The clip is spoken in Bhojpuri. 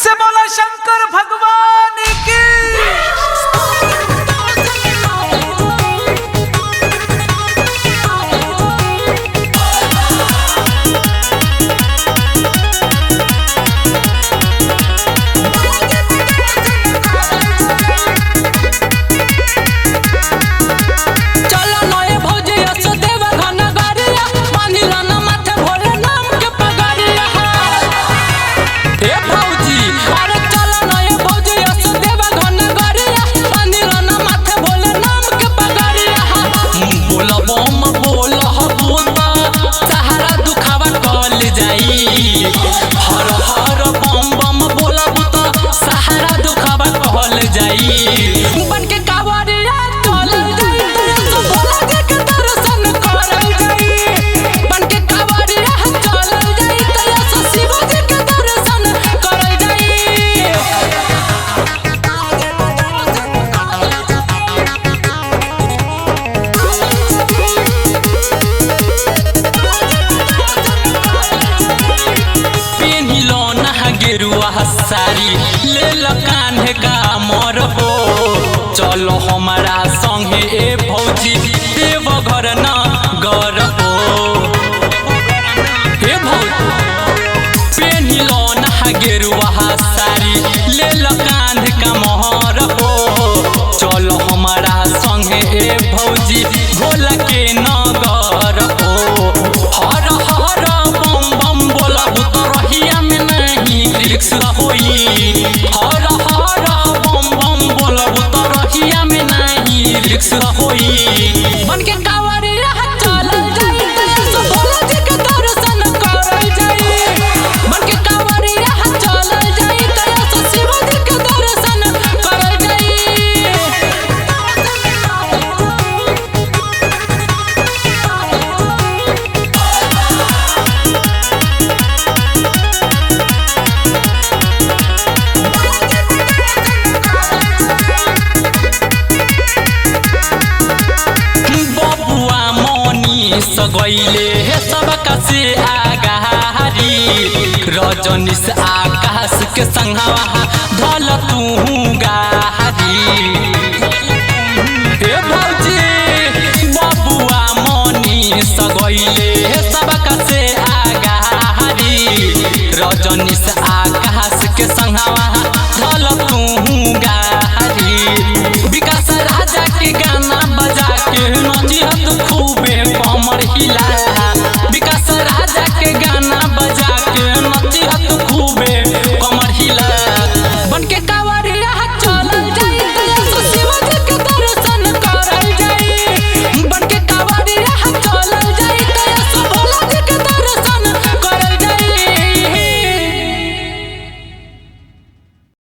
से बोला शंकर भगवान की। हर हर बम बम बोला बुता सहारा दुखावा कहल जाई बन के कावड़िया चलल जाई तो भोला जी के दर्शन करल जाई बन के कावड़िया चलल जाई तो शिव जी के दर्शन करल जाई। गेरुआ सारी ले कान्हे का मोर हो चलो हमारा संगे ए भौजी देव घर न गर हो हे भौजी पेनिलो ना गेरुआ सारी ले कान्हे का मोर हो चलो हमारा संगे ए भौजी भोला के नगर हो हर हर बम बम बोला बुतरहिया में रिक्स होई हर हर बम बम बोलब तरहिया में नहीं रिक्स होई बन के कावड़िया चलल जाई तो भोला जी के दर्शन करल जाई बन के कावड़िया चलल जाई तो शिव जी के दर्शन करल जाई। सगैले सबका से आगारी रजनीश आकाश के संगवा धल तू